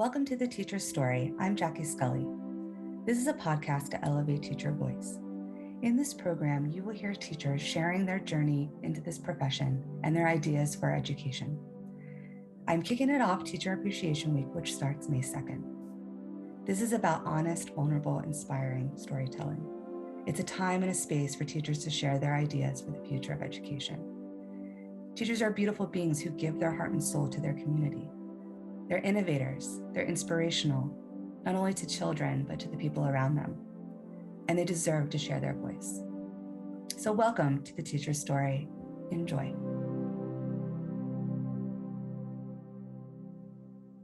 Welcome to The Teacher's Story. I'm Jackie Scully. This is a podcast to elevate teacher voice. In this program, you will hear teachers sharing their journey into this profession and their ideas for education. I'm kicking it off Teacher Appreciation Week, which starts May 2nd. This is about honest, vulnerable, inspiring storytelling. It's a time and a space for teachers to share their ideas for the future of education. Teachers are beautiful beings who give their heart and soul to their community. They're innovators, they're inspirational, not only to children, but to the people around them. And they deserve to share their voice. So welcome to The Teacher's Story. Enjoy.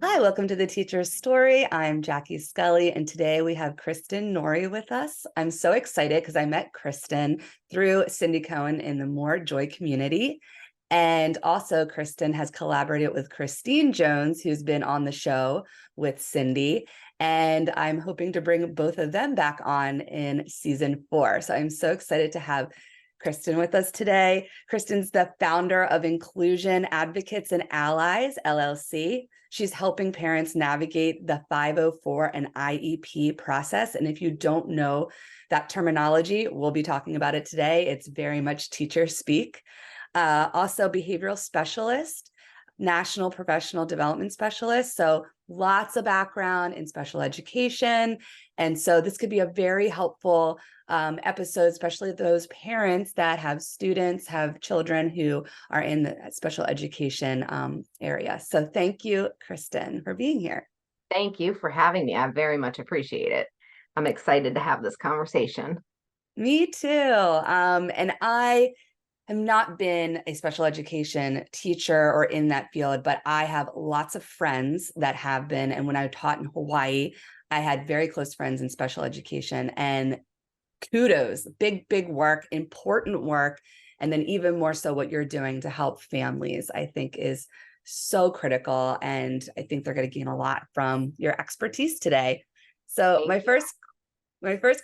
Hi, welcome to The Teacher's Story. I'm Jackie Scully, and today we have Kristin Nori with us. I'm so excited because I met Kristin through Cindy Cohen in the More Joy community. And also Kristin has collaborated with Christine Jones, who's been on the show with Cindy. And I'm hoping to bring both of them back on in season 4. So I'm so excited to have Kristin with us today. Kristin's the founder of Inclusion Advocates and Allies, LLC. She's helping parents navigate the 504 and IEP process. And if you don't know that terminology, we'll be talking about it today. It's very much teacher speak. Also behavioral specialist, national professional development specialist. So lots of background in special education. And so this could be a very helpful episode, especially those parents that have students, have children who are in the special education area. So thank you, Kristin, for being here. Thank you for having me. I very much appreciate it. I'm excited to have this conversation. Me too. And I have not been a special education teacher or in that field, but I have lots of friends that have been. And when I taught in Hawaii, I had very close friends in special education, and kudos, big work, important work. And then even more so what you're doing to help families, I think is so critical. And I think they're going to gain a lot from your expertise today. So my first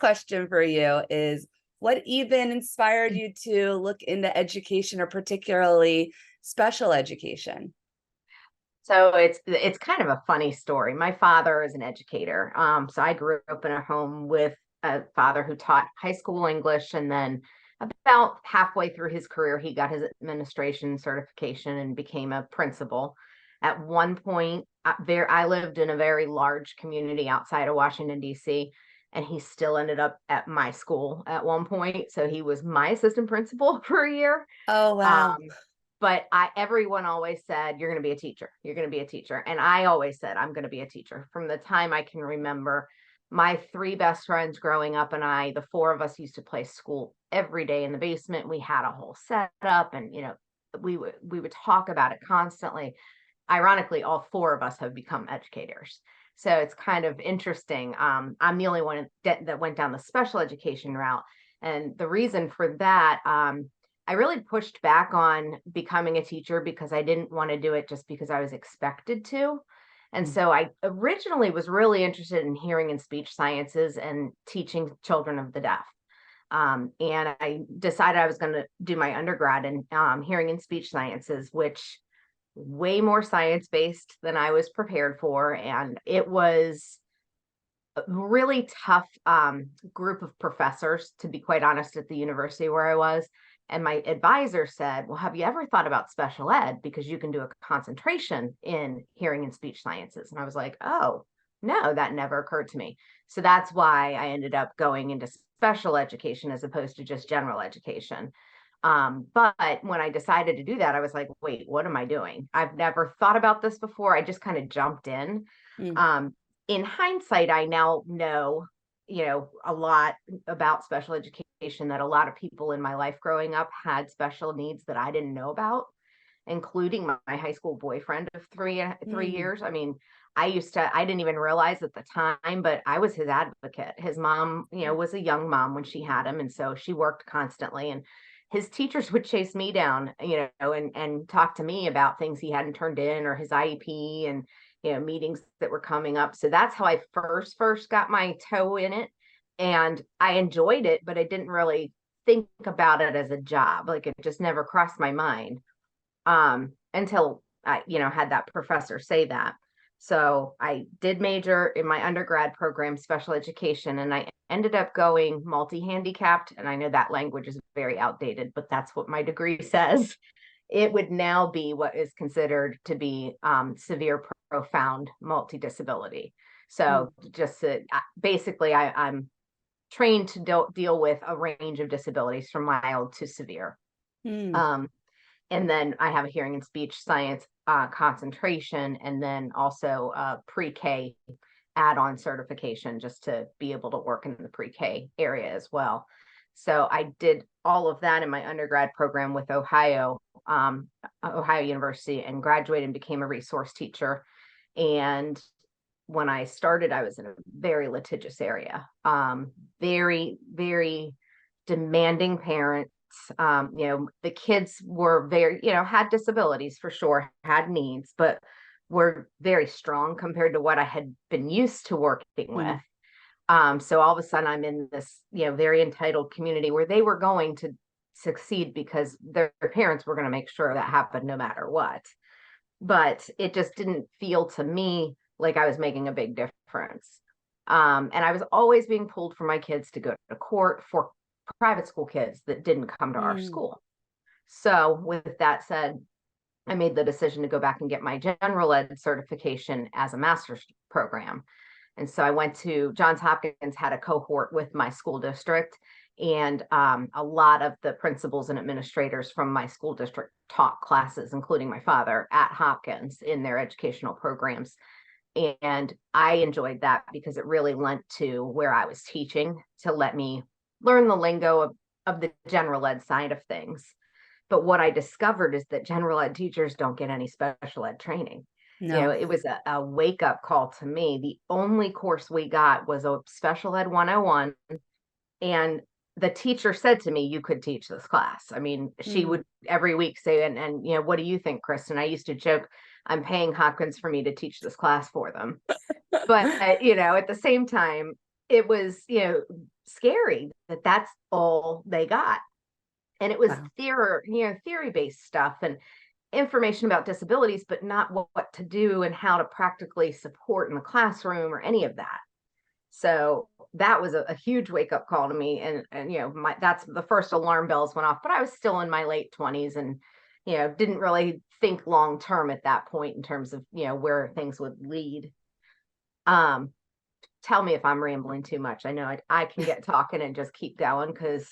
question for you is, what even inspired you to look into education, or particularly special education? So it's kind of a funny story. My father is an educator. So I grew up in a home with a father who taught high school English, and then about halfway through his career, he got his administration certification and became a principal. At one point, I lived in a very large community outside of Washington, D.C., and he still ended up at my school at one point. So he was my assistant principal for a year. Oh, wow. But everyone always said, you're going to be a teacher. You're going to be a teacher. And I always said, I'm going to be a teacher. From the time I can remember, my 3 best friends growing up and the 4 of us used to play school every day in the basement. We had a whole setup, and, we would talk about it constantly. Ironically, all 4 of us have become educators. So it's kind of interesting. I'm the only one that went down the special education route. And the reason for that, I really pushed back on becoming a teacher because I didn't want to do it just because I was expected to. And so I originally was really interested in hearing and speech sciences and teaching children of the deaf. And I decided I was going to do my undergrad in hearing and speech sciences, which way more science-based than I was prepared for. And it was a really tough group of professors, to be quite honest, at the university where I was. And my advisor said, well, have you ever thought about special ed? Because you can do a concentration in hearing and speech sciences. And I was like, oh, no, that never occurred to me. So that's why I ended up going into special education as opposed to just general education. But when I decided to do that, I was like, wait, what am I doing? I've never thought about this before. I just kind of jumped in. In hindsight, I now know, a lot about special education, that a lot of people in my life growing up had special needs that I didn't know about, including my high school boyfriend of 3 years. I mean, I didn't even realize at the time, but I was his advocate. His mom, was a young mom when she had him. And so she worked constantly, and his teachers would chase me down, and talk to me about things he hadn't turned in, or his IEP, and, meetings that were coming up. So that's how I first got my toe in it. And I enjoyed it, but I didn't really think about it as a job. Like, it just never crossed my mind until I, had that professor say that. So I did major in my undergrad program, special education, and I ended up going multi-handicapped. And I know that language is very outdated, but that's what my degree says. It would now be what is considered to be severe, profound multi-disability. So just basically, I'm trained to deal with a range of disabilities from mild to severe. Mm. And then I have a hearing and speech science concentration, and then also pre-K add-on certification just to be able to work in the pre-K area as well. So I did all of that in my undergrad program with Ohio University, and graduated and became a resource teacher. And when I started, I was in a very litigious area, very, very demanding parents. The kids were very, had disabilities for sure, had needs, but were very strong compared to what I had been used to working with. So all of a sudden I'm in this, very entitled community where they were going to succeed because their parents were going to make sure that happened no matter what. But it just didn't feel to me like I was making a big difference. And I was always being pulled for my kids to go to court for private school kids that didn't come to our school. So with that said, I made the decision to go back and get my general ed certification as a master's program. And so I went to Johns Hopkins, had a cohort with my school district, and a lot of the principals and administrators from my school district taught classes, including my father, at Hopkins in their educational programs. And I enjoyed that because it really lent to where I was teaching to let me learn the lingo of the general ed side of things. But what I discovered is that general ed teachers don't get any special ed training. No. It was a wake-up call to me. The only course we got was a special ed 101. And the teacher said to me, you could teach this class. I mean, she would every week say, and what do you think, Kristin? I used to joke, I'm paying Hopkins for me to teach this class for them. But, at the same time, it was, scary that that's all they got. And it was theory-based stuff and information about disabilities, but not what to do and how to practically support in the classroom or any of that. So that was a huge wake-up call to me. And that's the first alarm bells went off, but I was still in my late 20s and, didn't really think long-term at that point in terms of, where things would lead. Tell me if I'm rambling too much. I know I can get talking and just keep going because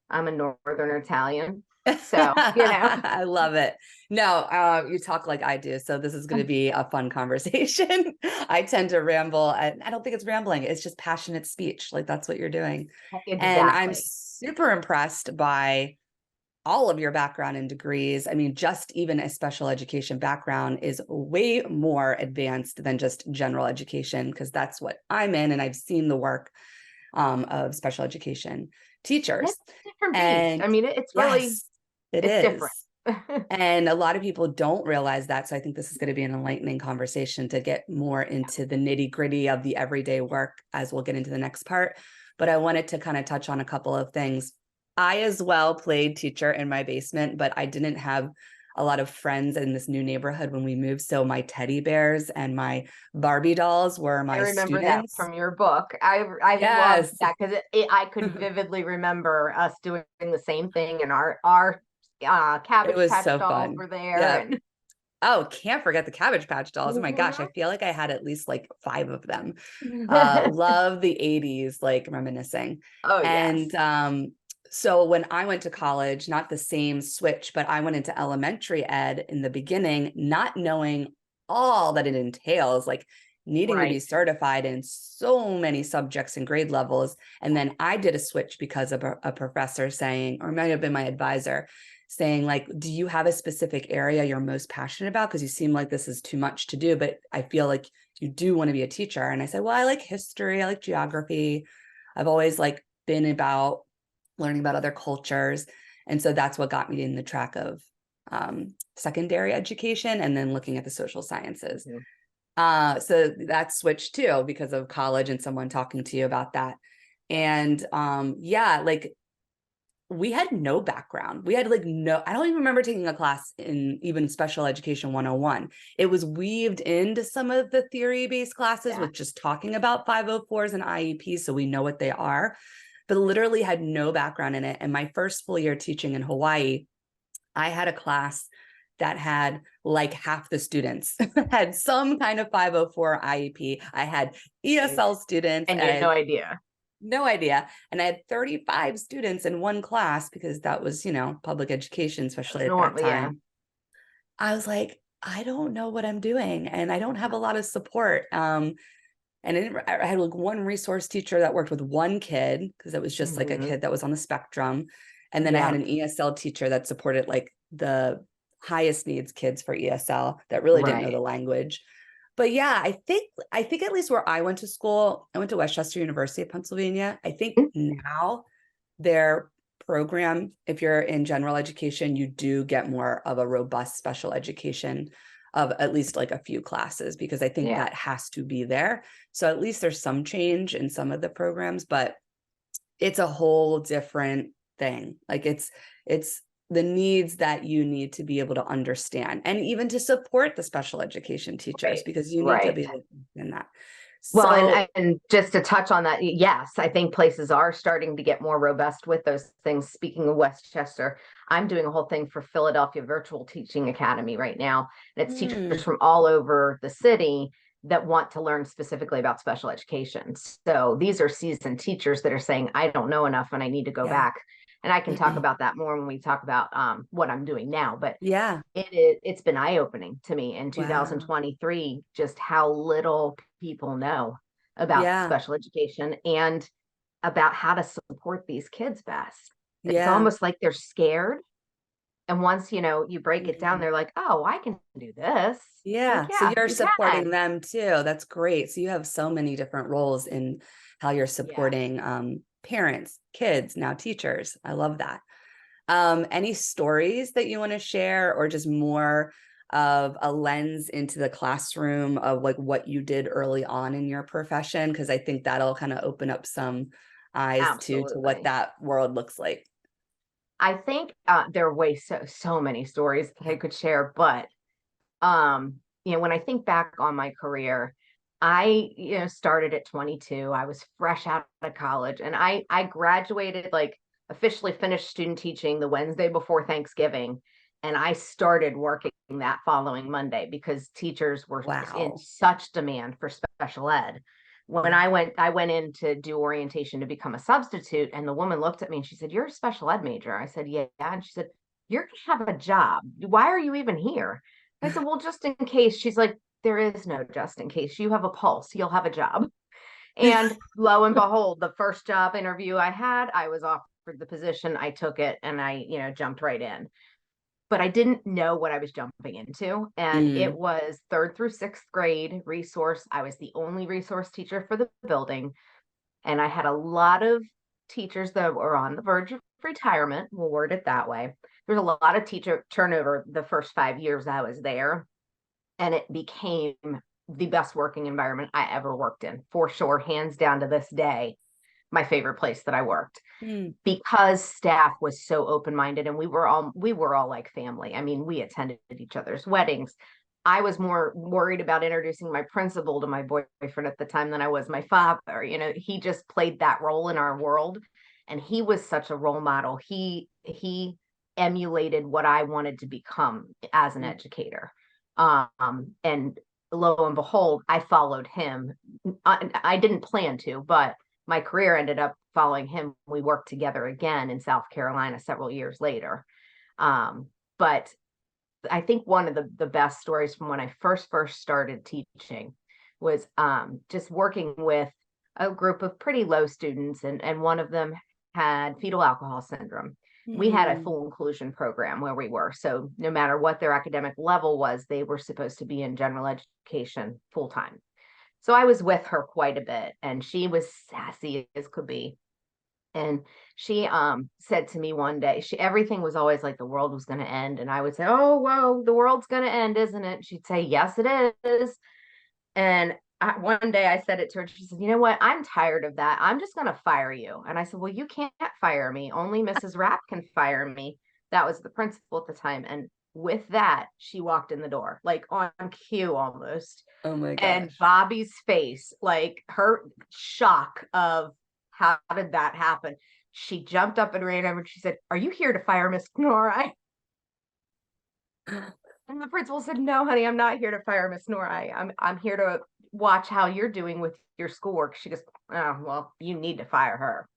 I'm a Northern Italian. So, I love it. No, you talk like I do. So this is going to be a fun conversation. I tend to ramble, and I don't think it's rambling. It's just passionate speech. Like that's what you're doing. Exactly. And I'm super impressed by all of your background and degrees. I mean, just even a special education background is way more advanced than just general education, because that's what I'm in. And I've seen the work of special education teachers. It's a different and beast. I mean, it's really, it's different. And a lot of people don't realize that. So I think this is going to be an enlightening conversation to get more into the nitty gritty of the everyday work as we'll get into the next part. But I wanted to kind of touch on a couple of things. I as well played teacher in my basement, but I didn't have a lot of friends in this new neighborhood when we moved. So my teddy bears and my Barbie dolls were my students. I remember that from your book. I Yes. loved that because I could vividly remember us doing the same thing, and our Cabbage Patch so dolls fun. were there. Yeah. And oh, can't forget the Cabbage Patch dolls. Oh my gosh, I feel like I had at least like 5 of them. Love the 80s, like reminiscing. Oh, and yes. So when I went to college, not the same switch, but I went into elementary ed in the beginning, not knowing all that it entails, like needing to be certified in so many subjects and grade levels. And then I did a switch because of a professor saying, or it might have been my advisor, saying like, do you have a specific area you're most passionate about? Because you seem like this is too much to do, but I feel like you do want to be a teacher. And I said, well, I like history. I like geography. I've always like been about learning about other cultures. And so that's what got me in the track of secondary education and then looking at the social sciences. So that switched too because of college and someone talking to you about that. And like we had no background. We had like no, I don't even remember taking a class in even special education 101. It was weaved into some of the theory-based classes with just talking about 504s and IEPs, so we know what they are, but literally had no background in it. And my first full year teaching in Hawaii, I had a class that had like half the students had some kind of 504 IEP. I had ESL students and you had no idea. No idea. And I had 35 students in one class because that was, public education, especially at that time. Yeah. I was like, I don't know what I'm doing and I don't have a lot of support. And I had like one resource teacher that worked with one kid because it was just like a kid that was on the spectrum. And then I had an ESL teacher that supported like the highest needs kids for ESL that really didn't know the language. But yeah, I think at least where I went to school, I went to Westchester University of Pennsylvania. I think now their program, if you're in general education, you do get more of a robust special education of at least like a few classes, because I think that has to be there. So at least there's some change in some of the programs, but it's a whole different thing. Like it's the needs that you need to be able to understand and even to support the special education teachers, because you need to be able to understand that. Well, and just to touch on that, yes, I think places are starting to get more robust with those things. Speaking of Westchester, I'm doing a whole thing for Philadelphia Virtual Teaching Academy right now. And it's teachers from all over the city that want to learn specifically about special education. So these are seasoned teachers that are saying, I don't know enough and I need to go back. And I can talk about that more when we talk about what I'm doing now. But it's been eye-opening to me in 2023, just how little people know about special education and about how to support these kids best. It's almost like they're scared. And once, you break it down, they're like, oh, I can do this. Yeah. Like, so you're supporting them too. That's great. So you have so many different roles in how you're supporting parents, kids, now teachers. I love that. Any stories that you want to share, or just more of a lens into the classroom of like what you did early on in your profession? Because I think that'll kind of open up some eyes to what that world looks like. I think there are so many stories that I could share, but when I think back on my career, I started at 22. I was fresh out of college, and I graduated, like officially finished student teaching the Wednesday before Thanksgiving, and I started working that following Monday because teachers were in such demand for special ed. When I went in to do orientation to become a substitute, and the woman looked at me and she said, "You're a special ed major." I said, "Yeah." And she said, "You're gonna have a job. Why are you even here?" I said, "Well, just in case." She's like, "There is no just in case. You have a pulse. You'll have a job." And lo and behold, the first job interview I had, I was offered the position. I took it and I, jumped right in. But I didn't know what I was jumping into. And it was 3rd through 6th grade resource. I was the only resource teacher for the building. And I had a lot of teachers that were on the verge of retirement. We'll word it that way. There's a lot of teacher turnover the first 5 years I was there. And it became the best working environment I ever worked in, for sure, hands down to this day, my favorite place that I worked, because staff was so open-minded, and we were all like family. I mean, we attended each other's weddings. I was more worried about introducing my principal to my boyfriend at the time than I was my father. He just played that role in our world, and he was such a role model. He emulated what I wanted to become as an educator. And lo and behold, I followed him. I didn't plan to, but my career ended up following him. We worked together again in South Carolina several years later. But I think one of the best stories from when I first started teaching was just working with a group of pretty low students, and one of them had fetal alcohol syndrome. We had a full inclusion program where we were. So no matter what their academic level was, they were supposed to be in general education full time. So I was with her quite a bit, and she was sassy as could be. And she said to me one day, everything was always like the world was going to end. And I would say, "Oh, whoa, the world's going to end, isn't it?" She'd say, "Yes, it is." And one day I said it to her. She said, "You know what? I'm tired of that. I'm just going to fire you." And I said, "Well, you can't fire me. Only Mrs. Rapp can fire me." That was the principal at the time. And with that, she walked in the door, like on cue almost. Oh my And gosh. Bobby's face, like her shock of how did that happen? She jumped up and ran over and she said, "Are you here to fire Miss Nori?" And the principal said, "No, honey, I'm not here to fire Miss Nori. I'm here to watch how you're doing with your schoolwork." She goes, "Oh, well, you need to fire her."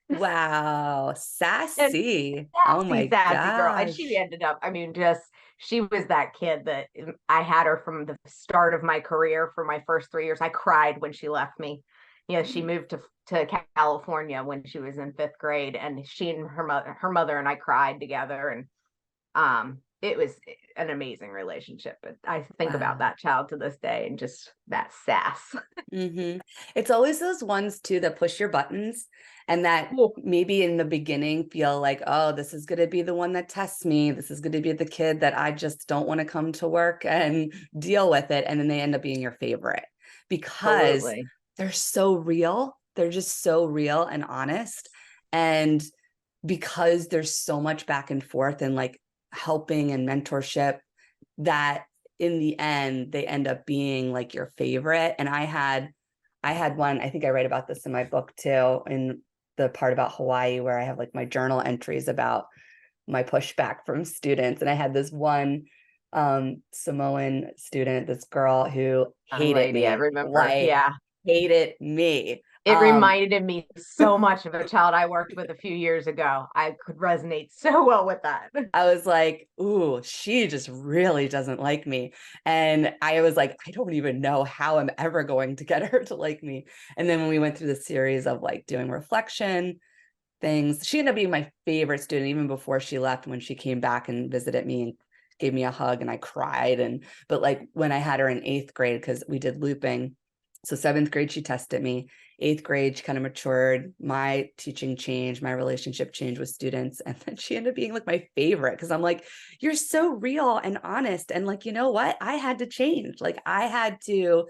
Wow. And Sassy. Oh sassy, my sassy girl. And she gosh. ended up, I mean, just she was that kid that I had her from the start of my career for my first 3 years. I cried when she left me. She moved to California when she was in fifth grade, and she and her mother and I cried together. And it was an amazing relationship. But I think about Wow. that child to this day and just that sass. It's always those ones too that push your buttons and that Cool. maybe in the beginning feel like, oh, this is going to be the one that tests me. This is going to be the kid that I just don't want to come to work and deal with it. And then they end up being your favorite because Absolutely. they're so real. They're just so real and honest. And because there's so much back and forth and like helping and mentorship that in the end they end up being like your favorite. And I had one, I think I write about this in my book too, in the part about Hawaii where I have like my journal entries about my pushback from students. And I had this one Samoan student, this girl who Young hated lady, I me, remember. like Yeah. hated me. It reminded me so much of a child I worked with a few years ago. I could resonate so well with that. I was like, ooh, she just really doesn't like me. And I was like, I don't even know how I'm ever going to get her to like me. And then when we went through the series of like doing reflection things, she ended up being my favorite student even before she left. When she came back and visited me and gave me a hug and I cried. But like when I had her in eighth grade, because we did looping. So seventh grade, she tested me. Eighth grade, she kind of matured. My teaching changed, my relationship changed with students. And then she ended up being like my favorite because I'm like, you're so real and honest. And like, you know what? I had to change. Like I had to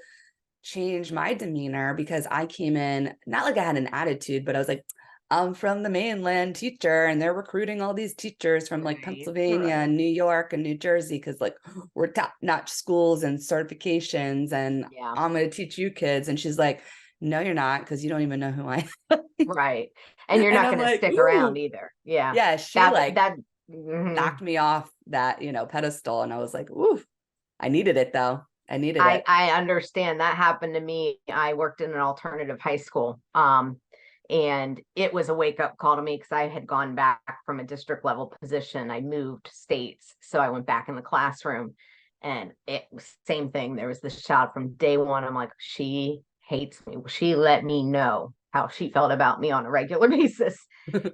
change my demeanor because I came in, not like I had an attitude, but I was like, I'm from the mainland teacher and they're recruiting all these teachers from like Right, Pennsylvania right. and New York and New Jersey because like we're top-notch schools and certifications and Yeah, I'm going to teach you kids. And she's like, no, you're not, because you don't even know who I am. right. And you're And not I'm going to like, stick around ooh, either. Yeah. yeah, she That, like that, mhm. knocked me off that, pedestal. And I was like, ooh, I needed it though. I needed it. I understand that happened to me. I worked in an alternative high school. And it was a wake up call to me because I had gone back from a district level position. I moved states. So I went back in the classroom and it was same thing. There was this child from day one. I'm like, she hates me. She let me know how she felt about me on a regular basis.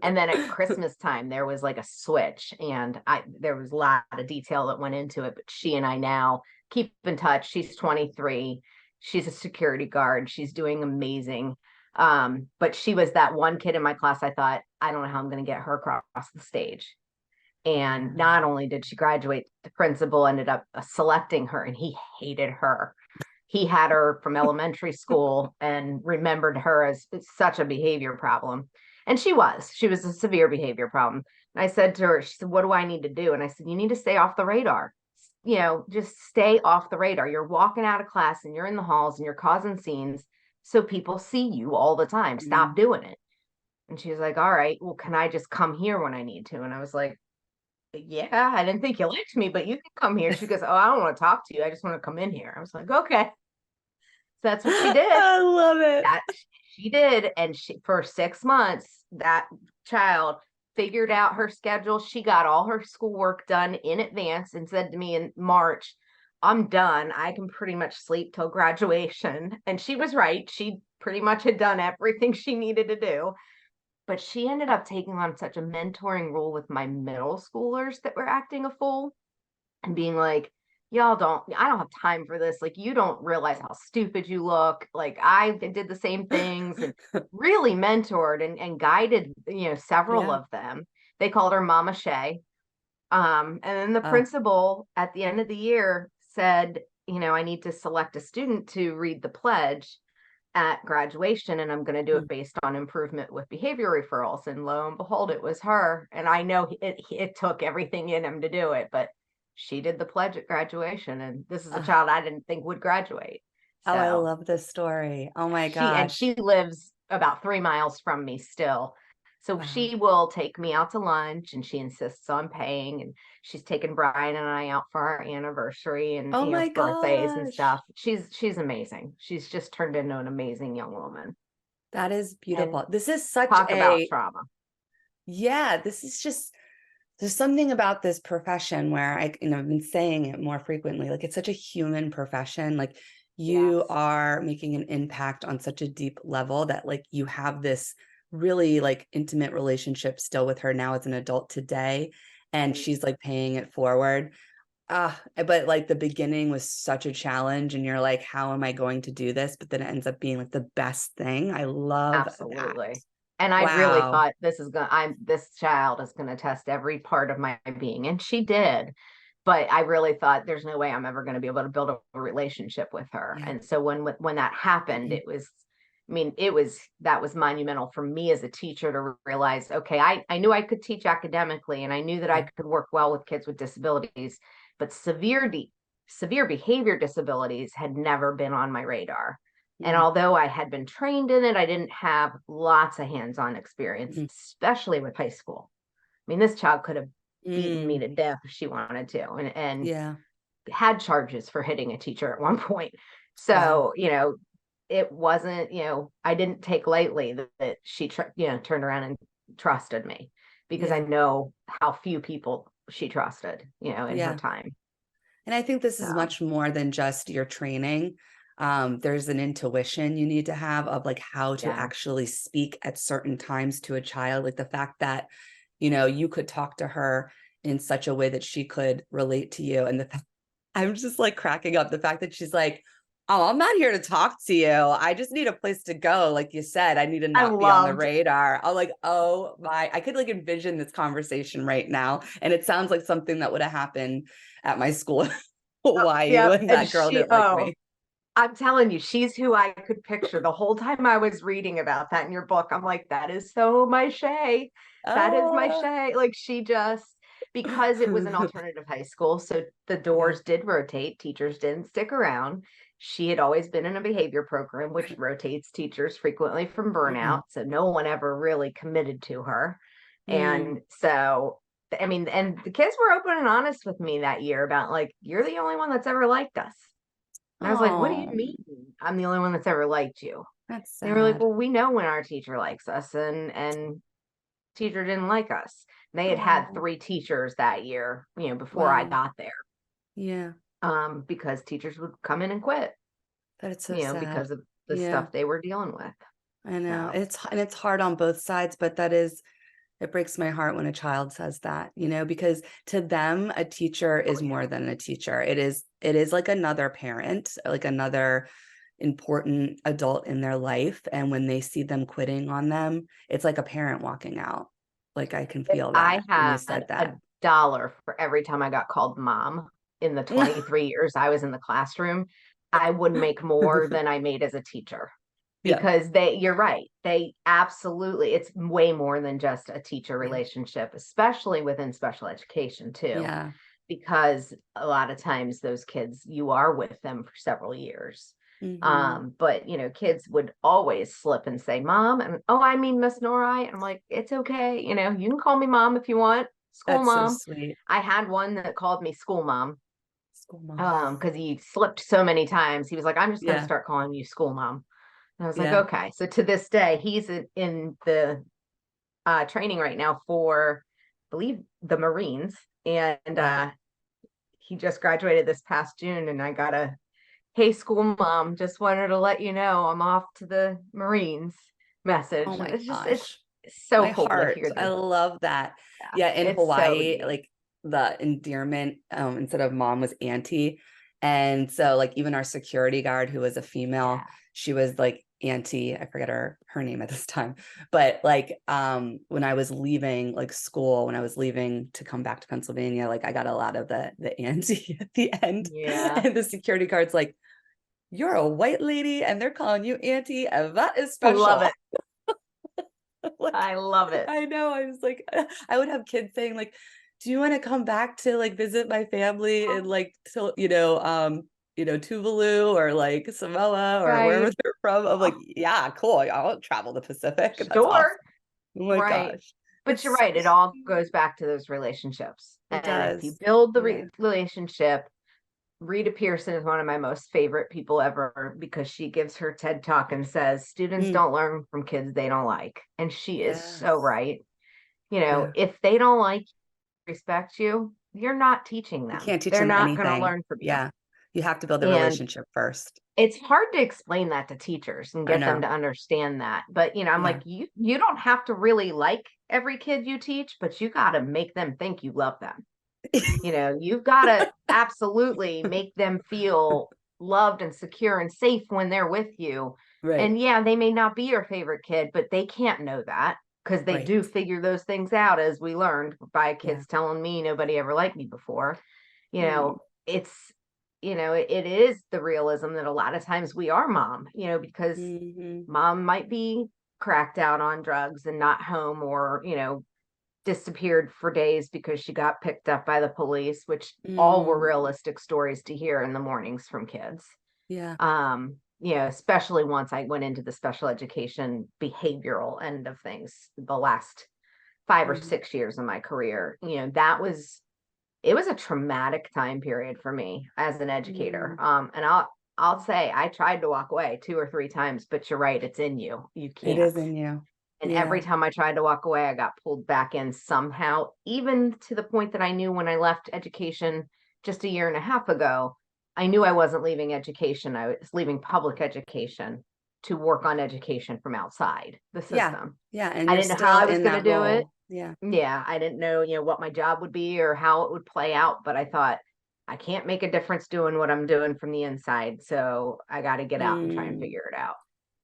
And then at Christmas time, there was like a switch, and there was a lot of detail that went into it. But she and I now keep in touch. She's 23. She's a security guard. She's doing amazing. But she was that one kid in my class. I thought, I don't know how I'm going to get her across the stage. And Yeah. not only did she graduate, the principal ended up selecting her, and he hated her. He had her from elementary school and remembered her as such a behavior problem. And she was a severe behavior problem. And I said to her, she said, "What do I need to do?" And I said, "You need to stay off the radar. Just stay off the radar. You're walking out of class and you're in the halls and you're causing scenes. So people see you all the time. Stop Mm. doing it." And she was like, "All right, well, can I just come here when I need to?" And I was like, "Yeah, I didn't think you liked me, but you can come here." She goes, "Oh, I don't want to talk to you. I just want to come in here." I was like, "Okay." So that's what she did. I love it. That she did. And for 6 months, that child figured out her schedule. She got all her schoolwork done in advance and said to me in March, "I'm done. I can pretty much sleep till graduation." And she was right. She pretty much had done everything she needed to do. But she ended up taking on such a mentoring role with my middle schoolers that were acting a fool and being like, I don't have time for this. Like, you don't realize how stupid you look. Like, I did the same things, and really mentored and guided, several Yeah. of them. They called her Mama Shay. And then the Oh, principal at the end of the year said, I need to select a student to read the pledge at graduation, and I'm going to do it based on improvement with behavior referrals. And lo and behold, it was her. And I know it took everything in him to do it, but she did the pledge at graduation. And this is a child I didn't think would graduate. Oh, I So love this story. Oh my she gosh. lives about 3 miles from me still. So Wow. she will take me out to lunch, and she insists on paying, and she's taken Brian and I out for our anniversary and Oh my birthdays and gosh. stuff. She's amazing. She's just turned into an amazing young woman. That is And beautiful. This is such talk about a, trauma. yeah, this is just, there's something about this profession where I've been saying it more frequently. Like, it's such a human profession. Like, you Yes. are making an impact on such a deep level that, like, you have this really like intimate relationship still with her now as an adult today. And Right. she's like paying it forward. But like the beginning was such a challenge, and you're like, how am I going to do this? But then it ends up being like the best thing. I love that. Absolutely. And I really Wow. thought this child is gonna test every part of my being. And she did. But I really thought there's no way I'm ever going to be able to build a relationship with her. Yeah. And so when that happened, that was monumental for me as a teacher to realize, okay, I knew I could teach academically, and I knew that I Yeah. could work well with kids with disabilities, but severe behavior disabilities had never been on my radar. And Mm, although I had been trained in it, I didn't have lots of hands-on experience, mm, especially with high school. I mean, this child could have beaten me mm. to death if she wanted to, and Yeah. had charges for hitting a teacher at one point. Wow. So, it wasn't, I didn't take lightly that she, turned around and trusted me, because I Yeah. know how few people she trusted, in her Yeah. time. And I think this is So, much more than just your training. There's an intuition you need to have of like how to yeah. actually speak at certain times to a child. Like the fact that, you could talk to her in such a way that she could relate to you. And I'm just like cracking up the fact that she's like, oh, I'm not here to talk to you. I just need a place to go. Like you said, I need to I not be on the loved radar. I'm like, oh my, I could like envision this conversation right now. And it sounds like something that would have happened at my school. Why you Yep. and And that girl didn't like me. I'm telling you, she's who I could picture the whole time I was reading about that in your book. I'm like, that is so my Shay. That is my Oh, Shay. Like, she just, because it was an alternative high school, so the yeah. doors did rotate, teachers didn't stick around. She had always been in a behavior program, which rotates teachers frequently from burnout. Mhm. So no one ever really committed to her. Mm. And so, I mean, and the kids were open and honest with me that year about, like, you're the only one that's ever liked us. And I was like, what do you Oh, mean? I'm the only one that's ever liked you. that's They were like, sad. well, we know when our teacher likes us, and teacher didn't like us. And they had Oh, 3 teachers that year, before I wow. got there. Yeah, Because teachers would come in and quit, that's so sad. because of the Yeah, stuff they were dealing with. I know. So It's hard on both sides, but it breaks my heart when a child says that, because to them, a teacher oh is yeah. more than a teacher. It is like another parent, like another important adult in their life. And when they see them quitting on them, it's like a parent walking out. Like I can If feel I that when you had said a that. dollar for every time I got called mom in the 23 years I was in the classroom, I would make more than I made as a teacher. Yeah. Because you're right, they absolutely, it's way more than just a teacher Yeah. relationship, especially within special education too, Yeah. because a lot of times those kids, you are with them for several years. Hmm. But kids would always slip and say mom, and oh, I mean Miss Nori, and I'm like, it's okay, you can call me mom if you want, school That's so mom. sweet. I had one that called me school mom, School mom. because he slipped so many times. He was like, I'm just going to Yeah. start calling you school mom. And I was like, Yeah. okay. So to this day, he's in the training right now for, I believe, the Marines. And Wow. he just graduated this past June. And I got a, hey, school mom, just wanted to let you know I'm off to the Marines Oh message. And my it's gosh. so My cool to heart. hear I this. love that. Yeah, Yeah, in it's so Hawaii, neat. like the endearment instead of mom was auntie. And so like even our security guard who was a female, Yeah. she was like auntie, I forget her name at this time, but like when I was leaving like school, when I was leaving to come back to Pennsylvania, like I got a lot of the auntie at the end. Yeah. And the security guard's like, you're a white lady and they're calling you auntie, and that is I love special. it. Like, I love it. I know. I was like, I would have kids saying like, do you want to come back to like visit my family in like, Tuvalu or like Samoa or wherever Right. they're from? I'm like, Oh, yeah, cool. I'll travel the Pacific. That's awesome. sure. Oh my Right. gosh. But you're It's right. It all goes back to those relationships. it And if you does. build the Yeah. relationship, Rita Pearson is one of my most favorite people ever because she gives her TED talk and says, students Mm, don't learn from kids they don't like. And she is so yes. right. Yeah. If they don't like, respect you, you're not teaching You them. can't teach They're them not going to anything. learn from you. Yeah. You have to build a And relationship first. it's hard to explain that to teachers and I get them know. to understand that. But I'm Yeah. like, you don't have to really like every kid you teach, but you got to make them think you love them. You've got to absolutely make them feel loved and secure and safe when they're with you. Right. And yeah, they may not be your favorite kid, but they can't know that because they Right. do figure those things out, as we learned by Yeah. kids telling me nobody ever liked me before. you Mm. know it's it is the realism that a lot of times we are mom, because Hmm. mom might be cracked out on drugs and not home, or disappeared for days because she got picked up by the police, which all were Mm. realistic stories to hear in the mornings from kids. Yeah. Especially once I went into the special education behavioral end of things the last 5 or 6 years of my career. It was a traumatic time period for me as an educator. Mm. And I'll say I tried to walk away 2 or 3 times, but you're right, it's in you. You It can't. is in you. And every Yeah. time I tried to walk away, I got pulled back in somehow, even to the point that I knew when I left education just a year and a half ago, I knew I wasn't leaving education. I was leaving public education to work on education from outside the Yeah. system. Yeah. And I you're didn't know how still I was in going to that do it. role. Yeah. Yeah, I didn't know, what my job would be or how it would play out, but I thought I can't make a difference doing what I'm doing from the inside. So I got to get out and try and Mm. figure it out.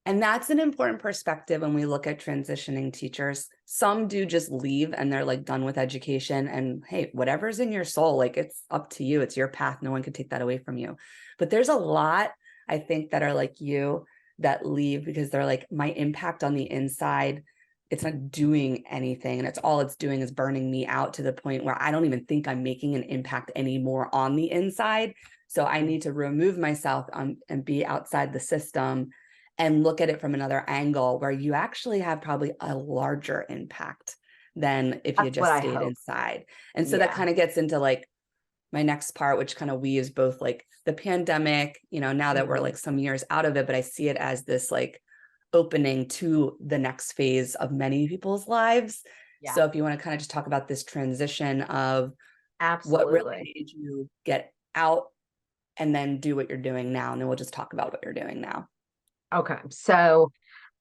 And that's an important perspective when we look at transitioning teachers. Some do just leave and they're like done with education. And hey, whatever's in your soul, like it's up to you. It's your path. No one can take that away from you. But there's a lot, I think, that are like you that leave because they're like, my impact on the inside, it's not doing anything. And all it's doing is burning me out to the point where I don't even think I'm making an impact anymore on the inside. So I need to remove myself and be outside the system and look at it from another angle where you actually have probably a larger impact than if you That's what just I stayed hope. inside. And so that Yeah. kind of gets into like my next part, which kind of weaves both like the pandemic, now that we're Hmm. like some years out of it, but I see it as this like opening to the next phase of many people's lives. Yeah, So if you want to kind of just talk about this transition of what really absolutely. made you get out and then do what you're doing now, and then we'll just talk about what you're doing now. Okay. So,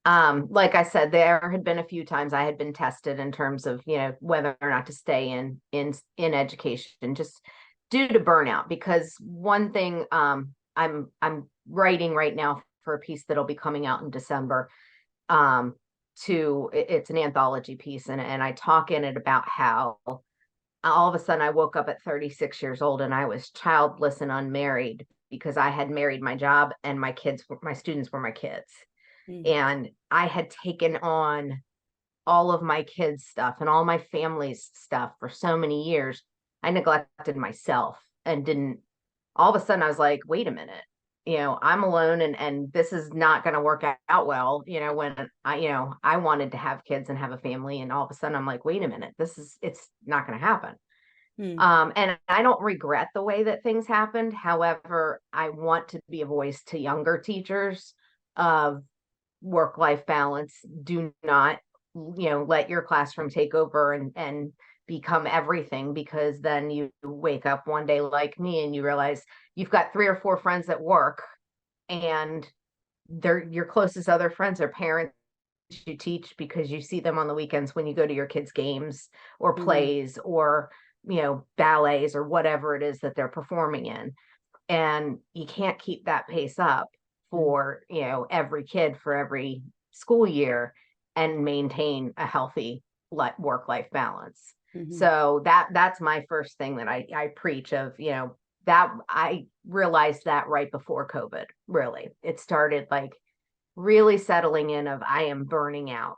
like I said, there had been a few times I had been tested in terms of, whether or not to stay in education just due to burnout. Because one thing, I'm writing right now for a piece that'll be coming out in December. It's an anthology piece, and I talk in it about how all of a sudden I woke up at 36 years old and I was childless and unmarried because I had married my job and my students were my kids. Mm. And I had taken on all of my kids' stuff and all my family's stuff for so many years. I neglected myself and didn't, all of a sudden I was like, wait a minute, I'm alone, and this is not going to work out well, when I wanted to have kids and have a family. And all of a sudden I'm like, wait a minute, it's not going to happen. Mm. And I don't regret the way that things happened. However, I want to be a voice to younger teachers of work-life balance. Do not, let your classroom take over and become everything, because then you wake up one day like me and you realize you've got 3 or 4 friends at work, and they're your closest other friends are parents you teach because you see them on the weekends when you go to your kids' games or Mm. plays or ballets or whatever it is that they're performing in. And you can't keep that pace up for, every kid for every school year and maintain a healthy work-life balance. So that's my first thing that I preach of, that I realized that right before COVID, really. It started like really settling in of I am burning out.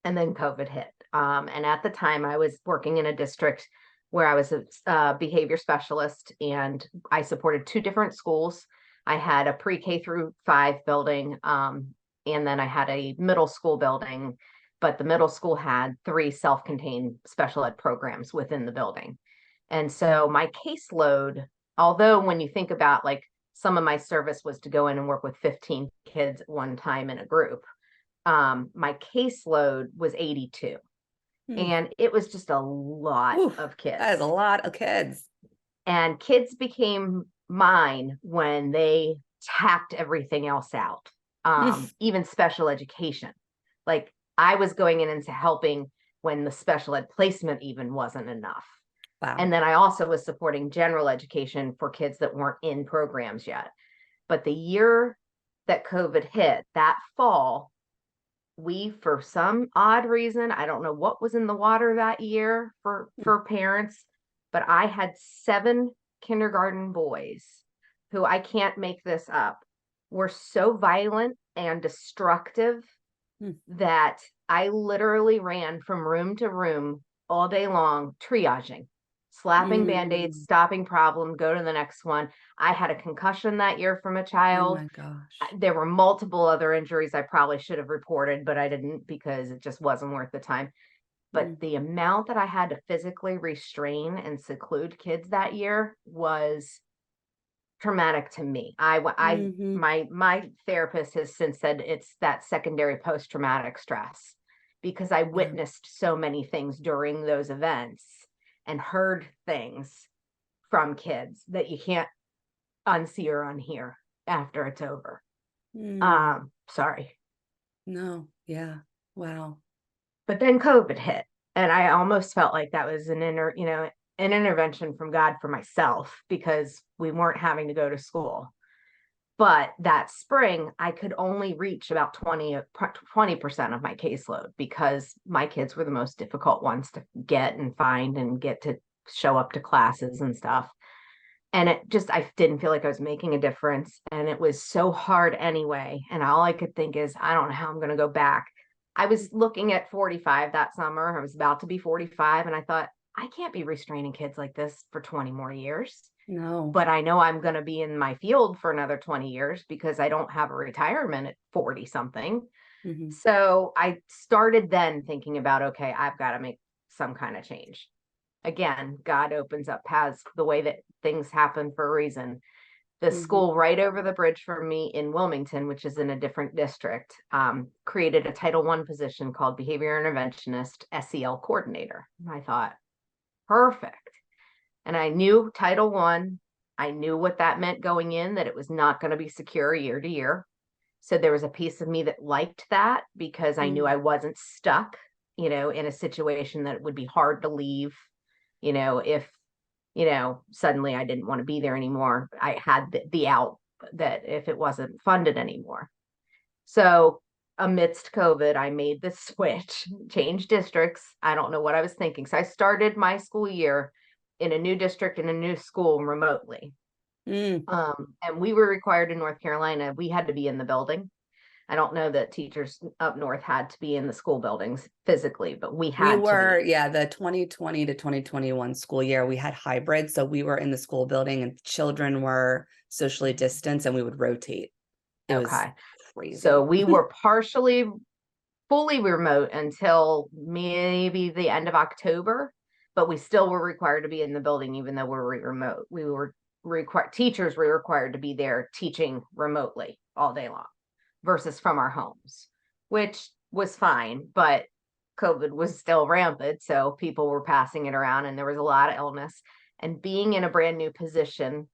And then COVID hit. And at the time I was working in a district where I was a behavior specialist, and I supported 2 different schools. I had a pre-K through 5 building, and then I had a middle school building, but the middle school had 3 self-contained special ed programs within the building. And so my caseload, although when you think about like some of my service was to go in and work with 15 kids at one time in a group, my caseload was 82. And it was just a lot of kids. That is a lot of kids. And kids became mine when they tapped everything else out, even special education. Like I was going in and helping when the special ed placement even wasn't enough. Wow. And then I also was supporting general education for kids that weren't in programs yet. But the year that COVID hit, that fall, we, for some odd reason, I don't know what was in the water that year for parents, but I had 7 kindergarten boys who, I can't make this up, were so violent and destructive that I literally ran from room to room all day long, triaging, slapping Band-Aids, stopping problem, go to the next one. I had a concussion that year from a child. Oh my gosh. There were multiple other injuries I probably should have reported, but I didn't because it just wasn't worth the time. But the amount that I had to physically restrain and seclude kids that year was traumatic to me. My therapist has since said it's that secondary post-traumatic stress, because I witnessed so many things during those events and heard things from kids that you can't unsee or unhear after it's over. Sorry. No. Yeah. Wow. But then COVID hit, and I almost felt like that was an intervention from God for myself, because we weren't having to go to school. But that spring, I could only reach about 20% of my caseload, because my kids were the most difficult ones to get and find and get to show up to classes and stuff. And I didn't feel like I was making a difference. And it was so hard anyway. And all I could think is, I don't know how I'm going to go back. I was looking at 45 that summer. I was about to be 45. And I thought, I can't be restraining kids like this for 20 more years. No. But I know I'm going to be in my field for another 20 years because I don't have a retirement at 40 something. So I started then thinking about, okay, I've got to make some kind of change. Again, God opens up paths the way that things happen for a reason. The school right over the bridge from me in Wilmington, which is in a different district, created a Title I position called Behavior Interventionist SEL Coordinator. And I thought, perfect. And I knew Title I knew what that meant going in, that it was not going to be secure year to year. So there was a piece of me that liked that, because I knew I wasn't stuck, in a situation that it would be hard to leave. If, suddenly I didn't want to be there anymore, I had the out that if it wasn't funded anymore. So amidst COVID, I made the switch, changed districts. I don't know what I was thinking. So I started my school year in a new district in a new school remotely. And we were required in North Carolina, we had to be in the building. I don't know that teachers up north had to be in the school buildings physically, but we had to be. The 2020 to 2021 school year, we had hybrid. So we were in the school building and children were socially distanced, and we would rotate. It was crazy. So we were fully remote until maybe the end of October, but we still were required to be in the building, even though we were remote. Teachers were required to be there teaching remotely all day long versus from our homes, which was fine, but COVID was still rampant. So people were passing it around and there was a lot of illness. And being in a brand new position,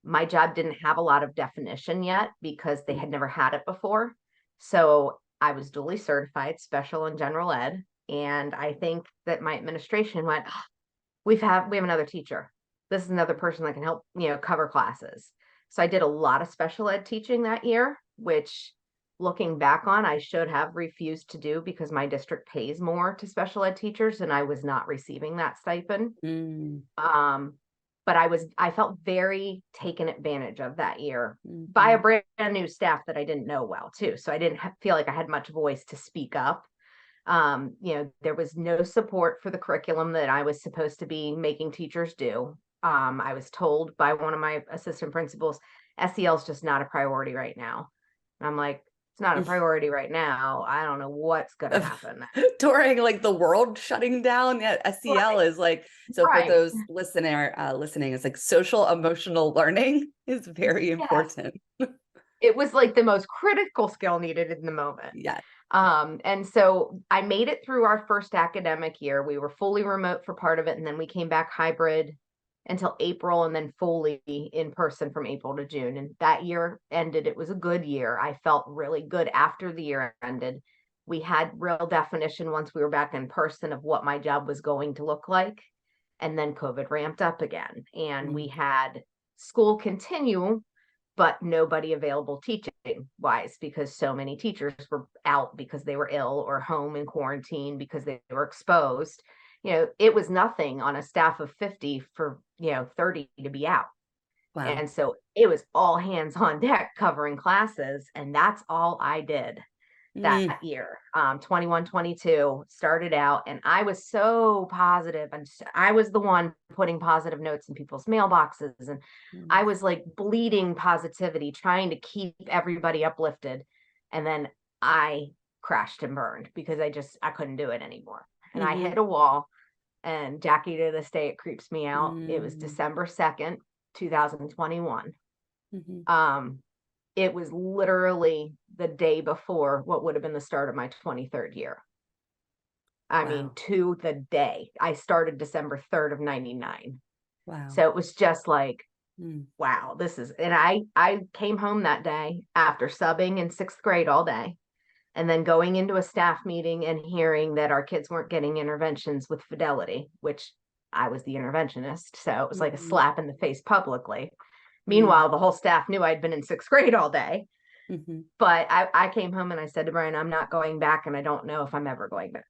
my job didn't have a lot of definition yet because they had never had it before. So I was duly certified special and general ed. And I think that my administration went, we have another teacher. This is another person that can help, cover classes. So I did a lot of special ed teaching that year. which looking back on, I should have refused to do because my district pays more to special ed teachers and I was not receiving that stipend. Mm, But I felt very taken advantage of that year by a mhm. brand new staff that I didn't know well too. So I didn't feel like I had much voice to speak up. There was no support for the curriculum that I was supposed to be making teachers do. I was told by one of my assistant principals, SEL is just not a priority right now. And I'm like, it's not a priority right now. I don't know what's going to happen. During like the world shutting down, yeah, SEL is like, so for Right. those listening, it's like social emotional learning is very Yes. important. It was like the most critical skill needed in the moment. Yeah. And so I made it through our first academic year. We were fully remote for part of it, and then we came back hybrid until April, and then fully in person from April to June. And that year ended. It was a good year. I felt really good after the year ended. We had real definition once we were back in person of what my job was going to look like. And then COVID ramped up again, and we had school continue, but nobody available teaching wise because so many teachers were out because they were ill or home in quarantine because they were exposed. It was nothing on a staff of 50 for 30 to be out. Wow. And so it was all hands on deck covering classes, and that's all I did that Mm, year. 21, 22 started out, and I was so positive, and I was the one putting positive notes in people's mailboxes, and mm, I was like bleeding positivity, trying to keep everybody uplifted. And then I crashed and burned because I couldn't do it anymore. And I mhm, hit a wall, and Jackie, to this day, it creeps me out. It was mm, December 2nd, 2021. mhm. Um, it was literally the day before what would have been the start of my 23rd year. I mean, Wow. to the day. I started December 3rd of 99. Wow. So it was just like, Mm, wow, and I came home that day after subbing in 6th grade all day, and then going into a staff meeting and hearing that our kids weren't getting interventions with Fidelity, which I was the interventionist. So it was like a mhm, slap in the face publicly. mm, Meanwhile, the whole staff knew I'd been in 6th grade all day. mhm, But I came home and I said to Brian, I'm not going back, and I don't know if I'm ever going back.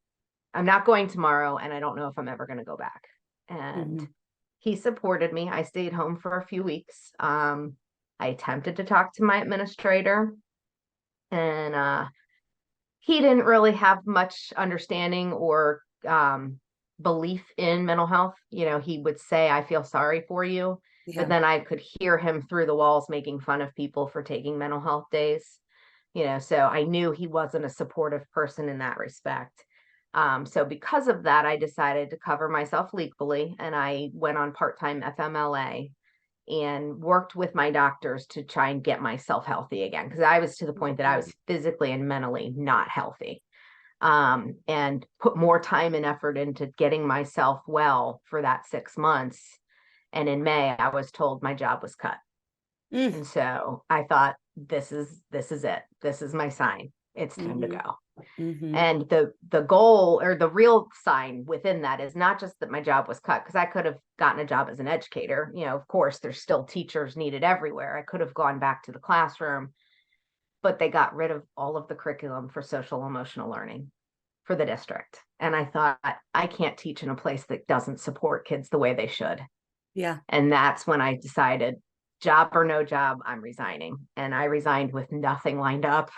I'm not going tomorrow, and I don't know if I'm ever going to go back. And mhm, he supported me. I stayed home for a few weeks. I attempted to talk to my administrator, and he didn't really have much understanding or belief in mental health. He would say, I feel sorry for you. But yeah. then I could hear him through the walls making fun of people for taking mental health days. So I knew he wasn't a supportive person in that respect. So because of that, I decided to cover myself legally, and I went on part-time FMLA and worked with my doctors to try and get myself healthy again, because I was to the point that I Mhm, was physically and mentally not healthy. And put more time and effort into getting myself well for that 6 months. And in May, I was told my job was cut. mm, And so I thought, this is it. This is my sign. It's time to mhm, go. mhm, And the goal, or the real sign within that, is not just that my job was cut, because I could have gotten a job as an educator. Of course, there's still teachers needed everywhere. I could have gone back to the classroom, but they got rid of all of the curriculum for social emotional learning for the district. And I thought, I can't teach in a place that doesn't support kids the way they should. yeah. And that's when I decided, job or no job, I'm resigning. And I resigned with nothing lined up,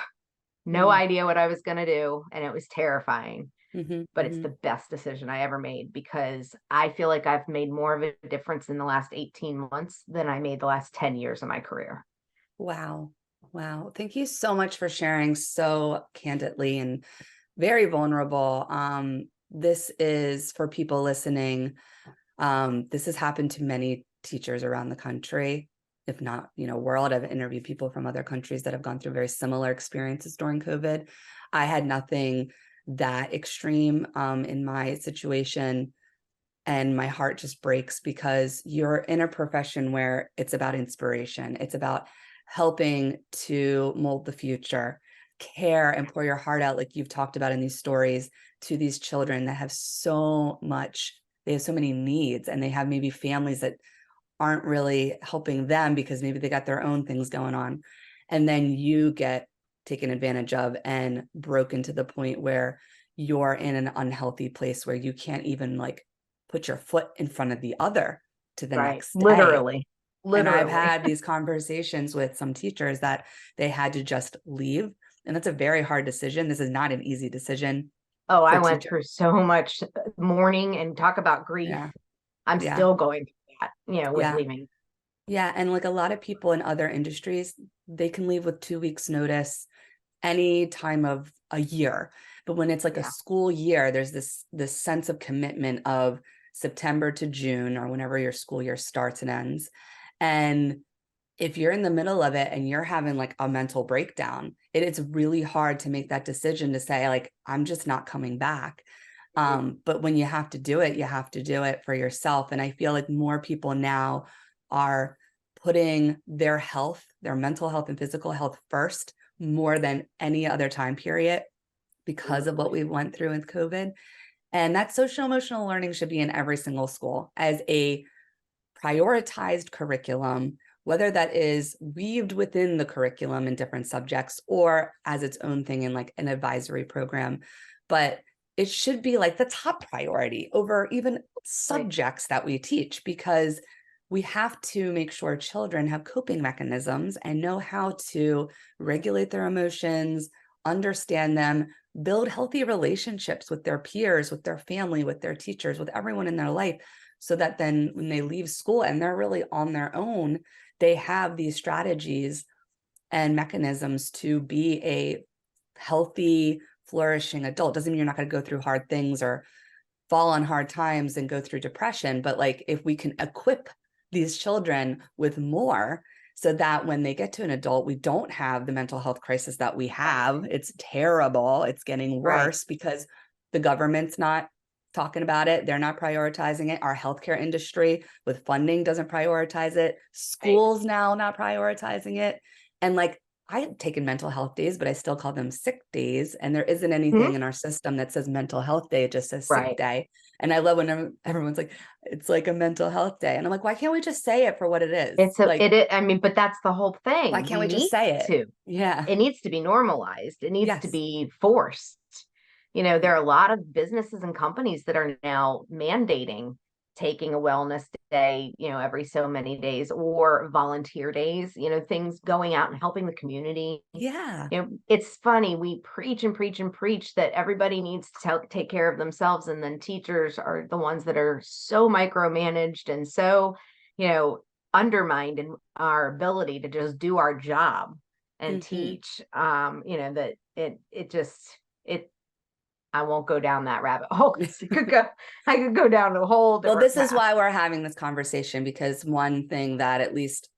no Mm, idea what I was going to do. And it was terrifying, mhm, but it's mhm. the best decision I ever made, because I feel like I've made more of a difference in the last 18 months than I made the last 10 years of my career. Wow. Wow. Thank you so much for sharing so candidly and very vulnerable. This is for people listening. This has happened to many teachers around the country, if not, world. I've interviewed people from other countries that have gone through very similar experiences during COVID. I had nothing that extreme in my situation, and my heart just breaks because you're in a profession where it's about inspiration. It's about helping to mold the future, care and pour your heart out, like you've talked about in these stories, to these children that have so much, they have so many needs, and they have maybe families that aren't really helping them because maybe they got their own things going on. and then you get taken advantage of and broken to the point where you're in an unhealthy place where you can't even like put your foot in front of the other to the Right. next day. Literally. And I've Literally. had these conversations with some teachers that they had to just leave. And that's a very hard decision. This is not an easy decision Oh, I for went teachers. through so much mourning, and talk about grief. Yeah. I'm Yeah. still going through that, with Yeah. leaving. Yeah. And like a lot of people in other industries, they can leave with 2 weeks notice any time of a year. But when it's like a Yeah. school year, there's this sense of commitment of September to June or whenever your school year starts and ends. And if you're in the middle of it and you're having like a mental breakdown, it's really hard to make that decision to say, like, I'm just not coming back. But when you have to do it, you have to do it for yourself. And I feel like more people now are putting their health, their mental health and physical health first more than any other time period because of what we went through with COVID. And that social emotional learning should be in every single school as a prioritized curriculum, whether that is weaved within the curriculum in different subjects or as its own thing in like an advisory program. But it should be like the top priority over even subjects that we teach, because we have to make sure children have coping mechanisms and know how to regulate their emotions, understand them, build healthy relationships with their peers, with their family, with their teachers, with everyone in their life, so that then when they leave school and they're really on their own, they have these strategies and mechanisms to be a healthy, flourishing adult. Doesn't mean you're not going to go through hard things or fall on hard times and go through depression, but like if we can equip these children with more so that when they get to an adult, we don't have the mental health crisis that we have. It's terrible. It's getting worse because the government's not talking about it. They're not prioritizing it. Our healthcare industry with funding doesn't prioritize it. Schools now not prioritizing it. And like, I've taken mental health days, but I still call them sick days. And there isn't anything in our system that says mental health day. It just says sick day. And I love when everyone's like, it's like a mental health day. And I'm like, why can't we just say it for what it is? I mean, but that's the whole Why thing. can't We we just need say it? to. Yeah. It needs to be normalized. It needs to Yes. be forced. There are a lot of businesses and companies that are now mandating taking a wellness day, every so many days, or volunteer days, things going out and helping the community. Yeah. It's funny. We preach and preach and preach that everybody needs to take care of themselves. And then teachers are the ones that are so micromanaged and so, undermined in our ability to just do our job and teach, that it I won't go down that rabbit hole, 'cause I could go down a whole Well, different this is path. why we're having this conversation, because one thing that at least,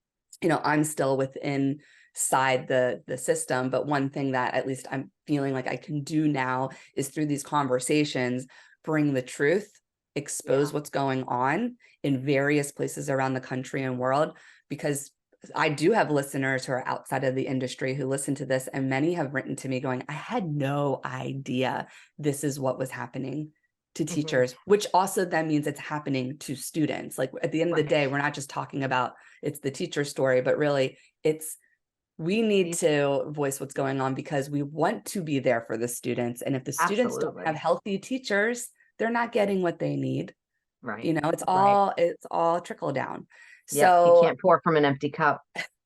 I'm still within inside the system, but one thing that at least I'm feeling like I can do now is through these conversations, bring the truth, expose what's going on in various places around the country and world, because I do have listeners who are outside of the industry who listen to this, and many have written to me going, I had no idea this is what was happening to teachers, which also then means it's happening to students. Like at the end of the day, we're not just talking about it's the teacher story, but really we need to voice what's going on because we want to be there for the students. And if the students don't have healthy teachers, they're not getting what they need. It's all trickle down. So you can't pour from an empty cup.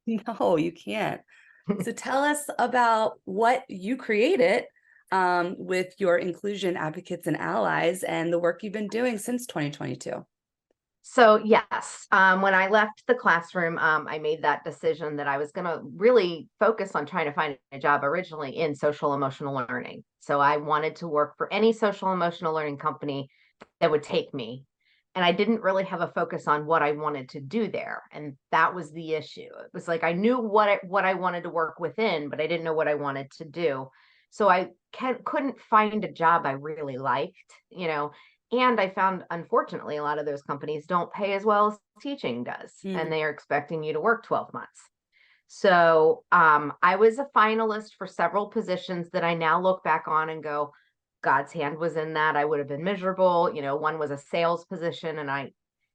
No, you can't. So tell us about what you created with your inclusion advocates and allies and the work you've been doing since 2022. So yes, when I left the classroom, I made that decision that I was going to really focus on trying to find a job originally in social emotional learning. So I wanted to work for any social emotional learning company that would take me. And I didn't really have a focus on what I wanted to do there. And that was the issue. It was like I knew what I wanted to work within, but I didn't know what I wanted to do. So I couldn't find a job I really liked. And I found, unfortunately, a lot of those companies don't pay as well as teaching does, and they are expecting you to work 12 months. So I was a finalist for several positions that I now look back on and go, God's hand was in that. I would have been miserable. One was a sales position, and I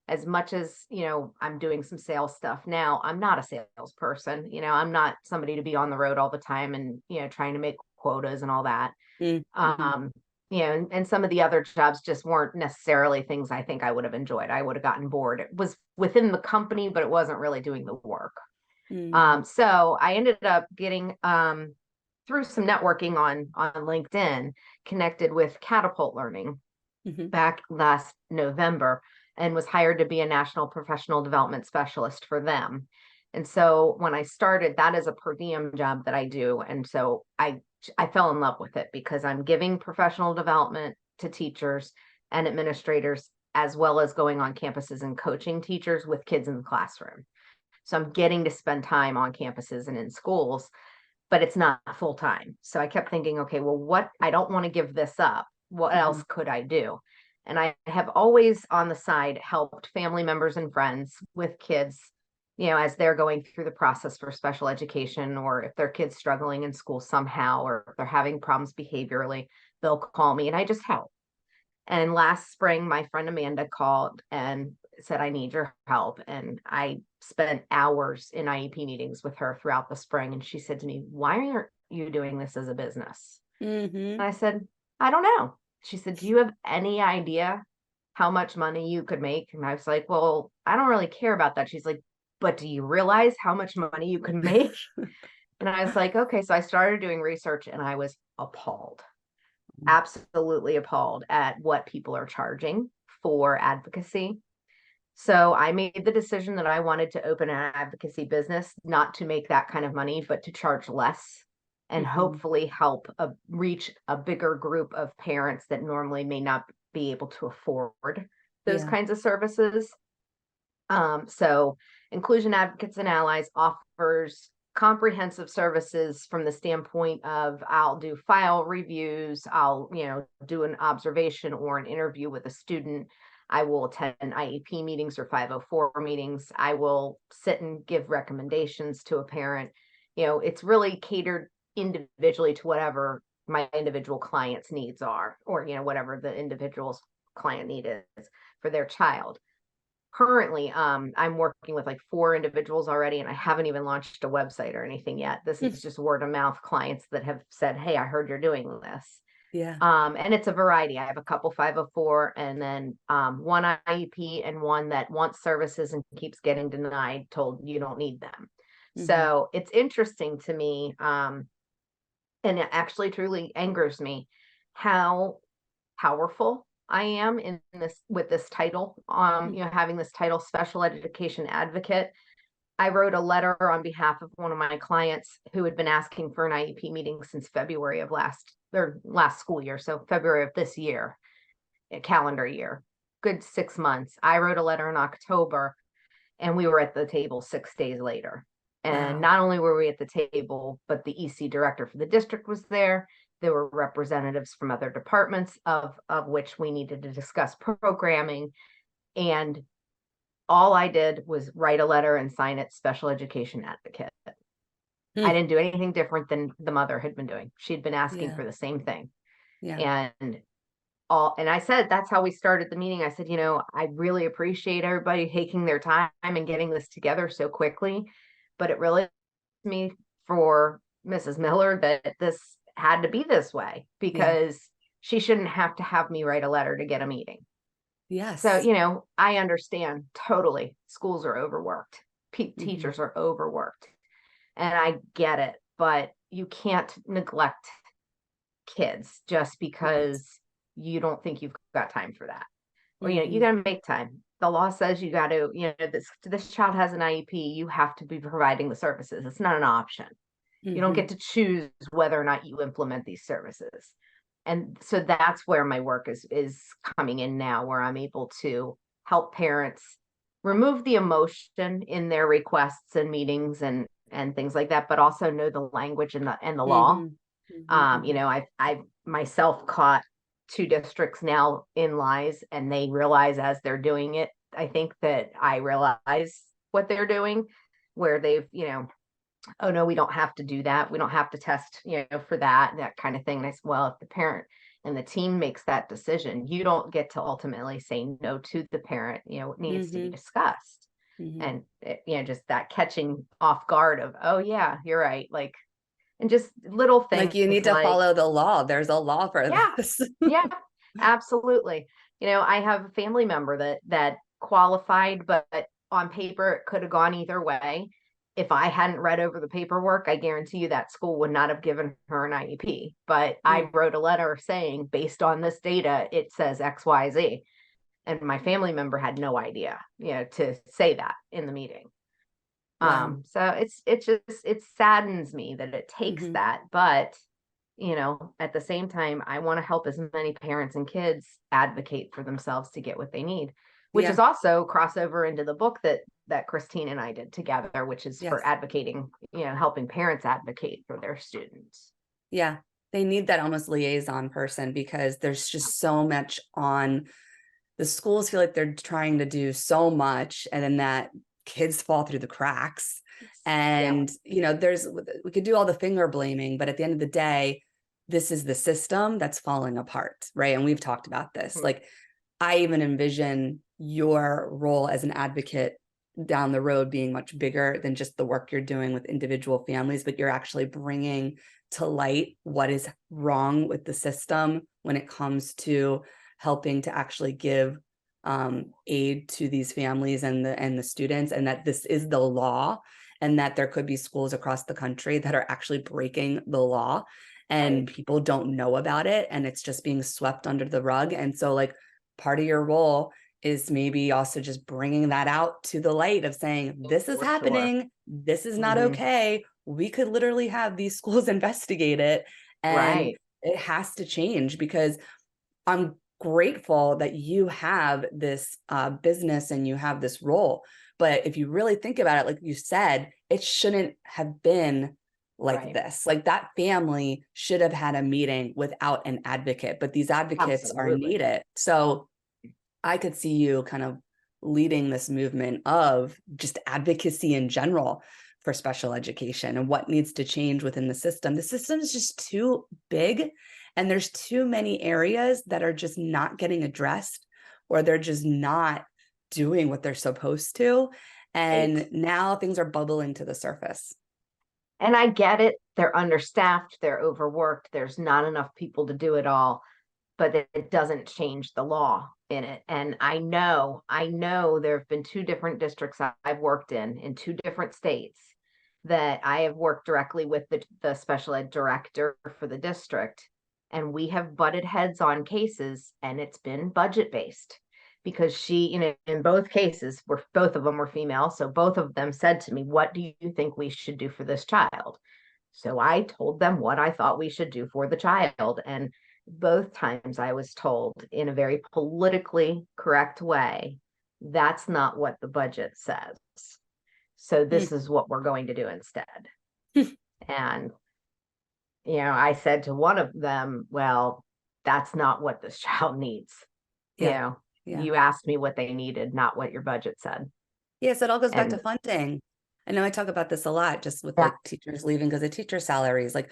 as much as, I'm doing some sales stuff now, I'm not a salesperson. I'm not somebody to be on the road all the time and, trying to make quotas and all that. Mm-hmm. And some of the other jobs just weren't necessarily things I think I would have enjoyed. I would have gotten bored. It was within the company, but it wasn't really doing the work. Mm-hmm. So I ended up getting through some networking on LinkedIn, connected with Catapult Learning Mm-hmm. back last November, and was hired to be a national professional development specialist for them. And so when I started, that is a per diem job that I do. And so I fell in love with it because I'm giving professional development to teachers and administrators, as well as going on campuses and coaching teachers with kids in the classroom. So I'm getting to spend time on campuses and in schools, but it's not full time. So I kept thinking, okay, well, I don't want to give this up. What else could I do? And I have always on the side helped family members and friends with kids, as they're going through the process for special education, or if their kid's struggling in school somehow, or if they're having problems behaviorally, they'll call me and I just help. And last spring, my friend Amanda called and said, I need your help. And I spent hours in IEP meetings with her throughout the spring. And she said to me, why aren't you doing this as a business? Mm-hmm. And I said, I don't know. She said, do you have any idea how much money you could make? And I was like, well, I don't really care about that. She's like, but do you realize how much money you can make? And I was like, okay. So I started doing research and I was appalled, absolutely appalled at what people are charging for advocacy. So I made the decision that I wanted to open an advocacy business, not to make that kind of money, but to charge less and Mm-hmm. hopefully help reach a bigger group of parents that normally may not be able to afford those Yeah. kinds of services. So Inclusion Advocates and Allies offers comprehensive services from the standpoint of I'll do file reviews, I'll, do an observation or an interview with a student. I will attend IEP meetings or 504 meetings. I will sit and give recommendations to a parent. It's really catered individually to whatever my individual client's needs are, or, whatever the individual's client need is for their child. Currently, I'm working with like 4 individuals already, and I haven't even launched a website or anything yet. This is just word of mouth clients that have said, hey, I heard you're doing this. Yeah. And it's a variety. I have a couple 504 and then one IEP and one that wants services and keeps getting denied, told you don't need them. Mm-hmm. So it's interesting to me, and it actually truly angers me how powerful I am in this with this title, having this title, special education advocate. I wrote a letter on behalf of one of my clients who had been asking for an IEP meeting since February of last school year. So February of this year, a calendar year, good 6 months. I wrote a letter in October and we were at the table 6 days later. And Wow. not only were we at the table, but the EC director for the district was there. There were representatives from other departments of which we needed to discuss programming. And all I did was write a letter and sign it, special education advocate. I Mm. didn't do anything different than the mother had been doing. She'd been asking Yeah. for the same thing. Yeah. And I said, that's how we started the meeting. I said, I really appreciate everybody taking their time and getting this together so quickly. But it really me for Mrs. Miller that this had to be this way, Yeah. because she shouldn't have to have me write a letter to get a meeting. So, Yes. I understand totally. Schools are overworked. Mm-hmm. Teachers are overworked. And I get it, but you can't neglect kids just Right. because you don't think you've got time for that. Or, you Mm-hmm. got to make time. The law says you got to, this child has an IEP, you have to be providing the services. It's not an option. You don't Mm-hmm. get to choose whether or not you implement these services. And so that's where my work is coming in now, where I'm able to help parents remove the emotion in their requests and meetings and things like that, but also know the language and the law. Mm-hmm. Mm-hmm. I've myself caught 2 districts now in lies, and they realize as they're doing it, I think that I realize what they're doing, where they've, oh no, we don't have to do that. We don't have to test, for that kind of thing. And I said, well, if the parent and the team makes that decision. You don't get to ultimately say no to the parent. It needs to be discussed. And just that catching off guard of, oh yeah, you're right. Like, and just little things like you need to follow the law. There's a law for this. Yeah, absolutely. I have a family member that qualified, but on paper it could have gone either way. If I hadn't read over the paperwork, I guarantee you that school would not have given her an IEP. But I wrote a letter saying, based on this data, it says XYZ. And my family member had no idea, to say that in the meeting. Wow. So it saddens me that it takes that, but at the same time, I want to help as many parents and kids advocate for themselves to get what they need, which is also crossover into the book that Christine and I did together, which is for advocating, helping parents advocate for their students. Yeah. They need that almost liaison person, because there's just so much on the schools. Feel like they're trying to do so much, and then that kids fall through the cracks. And, we could do all the finger blaming, but at the end of the day, this is the system that's falling apart. Right. And we've talked about this. Like, I even envision your role as an advocate down the road being much bigger than just the work you're doing with individual families, but you're actually bringing to light what is wrong with the system when it comes to helping to actually give aid to these families and the students, and that this is the law, and that there could be schools across the country that are actually breaking the law, and people don't know about it, and it's just being swept under the rug. And so, like, part of your role is maybe also just bringing that out to the light of saying, this is happening. This is not okay. We could literally have these schools investigate it, and it has to change. Because I'm grateful that you have this business and you have this role. But if you really think about it, like you said, it shouldn't have been like this. Like, that family should have had a meeting without an advocate, but these advocates are needed. So I could see you kind of leading this movement of just advocacy in general for special education and what needs to change within the system. The system is just too big, and there's too many areas that are just not getting addressed, or they're just not doing what they're supposed to. And now things are bubbling to the surface. And I get it. They're understaffed, they're overworked, there's not enough people to do it all, but it doesn't change the law in it. And I know there have been 2 different districts I've worked in 2 different states, that I have worked directly with the special ed director for the district. And we have butted heads on cases, and it's been budget based, because she, in both cases, both of them were female. So both of them said to me, what do you think we should do for this child? So I told them what I thought we should do for the child. And both times I was told, in a very politically correct way, that's not what the budget says. So this is what we're going to do instead. And, I said to one of them, well, that's not what this child needs. You asked me what they needed, not what your budget said. Yes, it all goes back to funding. I know I talk about this a lot, just with like teachers leaving because of teacher salaries. Like,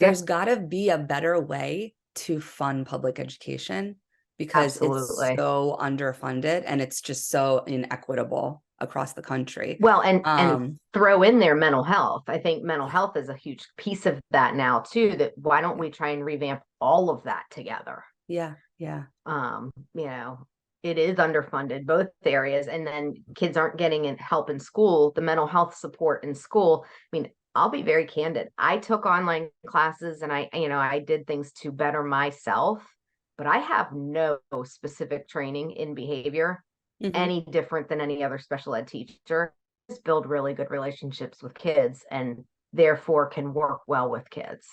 there's got to be a better way to fund public education, because it's so underfunded and it's just so inequitable across the country. Well, and throw in there mental health. I think mental health is a huge piece of that now too, that why don't we try and revamp all of that together? Yeah. It is underfunded, both areas. And then kids aren't getting help in school, the mental health support in school. I mean, I'll be very candid. I took online classes and I did things to better myself, but I have no specific training in behavior, any different than any other special ed teacher. Just build really good relationships with kids, and therefore can work well with kids.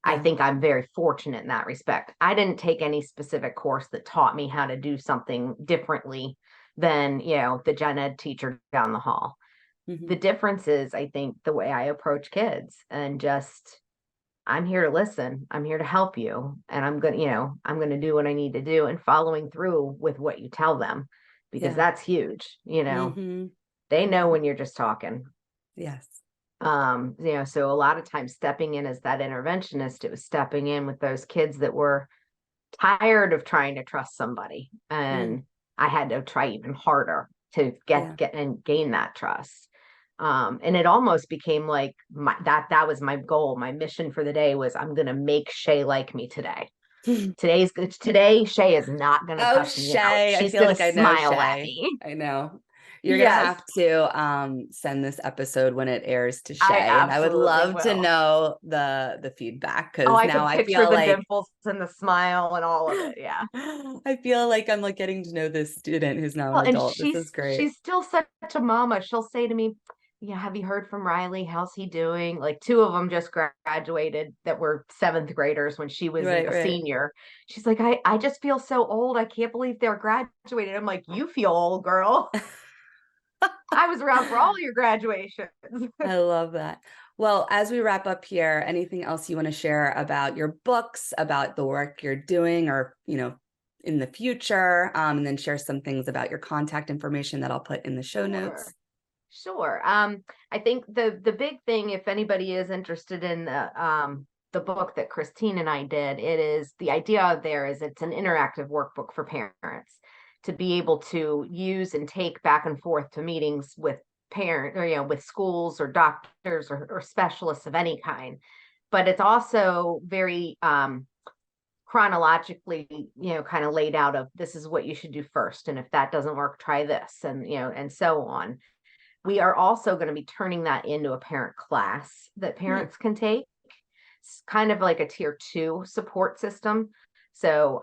I think I'm very fortunate in that respect. I didn't take any specific course that taught me how to do something differently than, the gen ed teacher down the hall. The difference is, I think, the way I approach kids, and just, I'm here to listen. I'm here to help you. And I'm going to do what I need to do, and following through with what you tell them, because that's huge. They know when you're just talking. Yes. So a lot of times stepping in as that interventionist, it was stepping in with those kids that were tired of trying to trust somebody, and I had to try even harder to get and gain that trust. And it almost became like that was my goal. My mission for the day was, I'm gonna make Shay like me today. Today Shay is not gonna Oh, cuss me out. Shay, I She's feel gonna like I know smile at Shay. me. I know. You're gonna Yes, have to send this episode when it airs to I Shay, and I would absolutely love to will. know the feedback, Oh, because I now could I picture feel the like dimples and the smile and all of it. Yeah. I feel like I'm like getting to know this student who's now an Well, and adult. This is great. she's still such a mama. She'll say to me, "Yeah, have you heard from Riley? How's he doing?" Like, two of them just graduated that were seventh graders when she was Right, a right. senior. She's like, I just feel so old. I can't believe they're graduated. I'm like, you feel old, girl. I was around for all your graduations. I love that. Well, as we wrap up here, anything else you want to share about your books, about the work you're doing, or, in the future, and then share some things about your contact information that I'll put in the show Sure. notes. Sure. I think the big thing, if anybody is interested in the book that Christine and I did, it is the idea there is it's an interactive workbook for parents to be able to use and take back and forth to meetings with parent, or with schools or doctors or specialists of any kind. But it's also very chronologically, kind of laid out of, this is what you should do first, and if that doesn't work, try this, and so on. We are also going to be turning that into a parent class that parents can take. It's kind of like a tier 2 support system. So,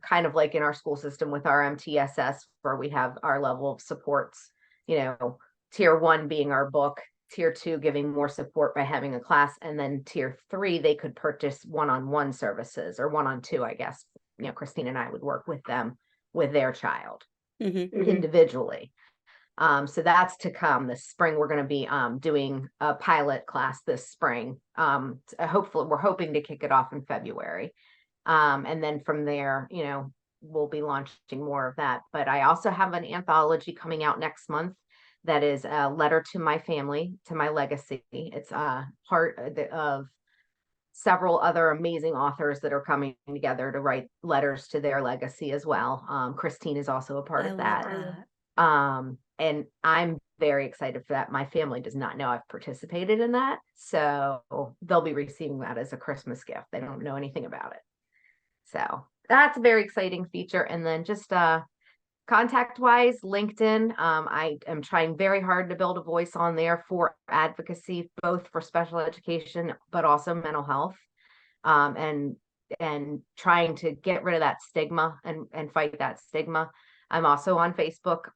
kind of like in our school system with our MTSS, where we have our level of supports, tier 1 being our book, tier 2 giving more support by having a class, and then tier 3, they could purchase one-on-one services, or one-on-two, I guess. Christine and I would work with them with their child individually. So that's to come this spring. We're going to be doing a pilot class this spring. Hopefully, we're hoping to kick it off in February. And then from there, we'll be launching more of that. But I also have an anthology coming out next month that is a letter to my family, to my legacy. It's part of several other amazing authors that are coming together to write letters to their legacy as well. Christine is also a part I of love that. that. And I'm very excited for that. My family does not know I've participated in that, so they'll be receiving that as a Christmas gift. They don't know anything about it. So that's a very exciting feature. And then just contact wise, LinkedIn. I am trying very hard to build a voice on there for advocacy, both for special education, but also mental health. And trying to get rid of that stigma and fight that stigma. I'm also on Facebook.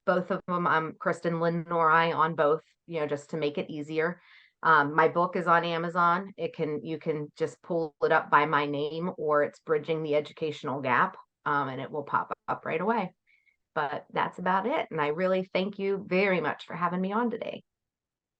Both of them, I'm Kristin Nori on both, just to make it easier. My book is on Amazon. You can just pull it up by my name, or it's Bridging the Educational Gap, and it will pop up right away. But that's about it. And I really thank you very much for having me on today.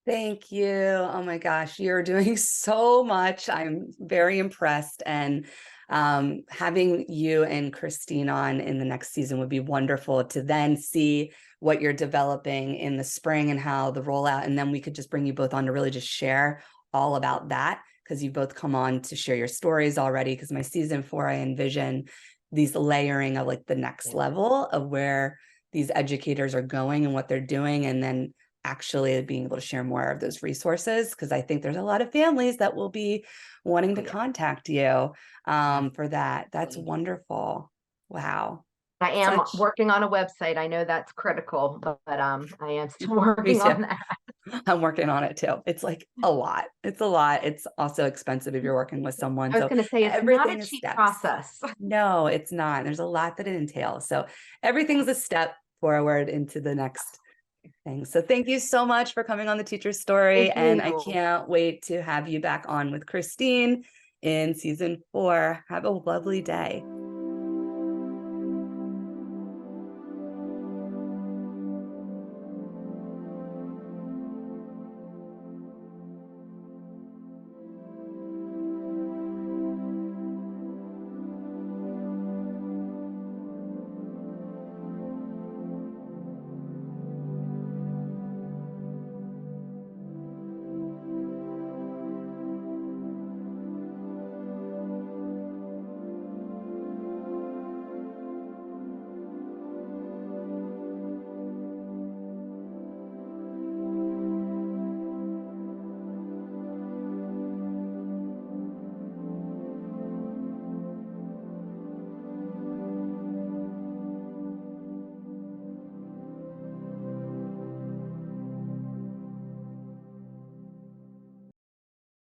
Thank you. Oh my gosh, you're doing so much. I'm very impressed. And having you and Christine on in the next season would be wonderful, to then see what you're developing in the spring and how the rollout. And then we could just bring you both on to really just share all about that, because you've both come on to share your stories already. Because my season 4, I envision these layering of like the next level of where these educators are going and what they're doing. And then actually being able to share more of those resources, because I think there's a lot of families that will be wanting to contact you for that. That's wonderful. Wow. I am working on a website. I know that's critical, but I am still working on that. I'm working on it too. It's like a lot. It's a lot. It's also expensive if you're working with someone. I was So going to say, it's not a cheap process. No, it's not. There's a lot that it entails. So everything's a step forward into the next thing. So thank you so much for coming on The Teacher's Story. And I can't wait to have you back on with Christine in season 4. Have a lovely day.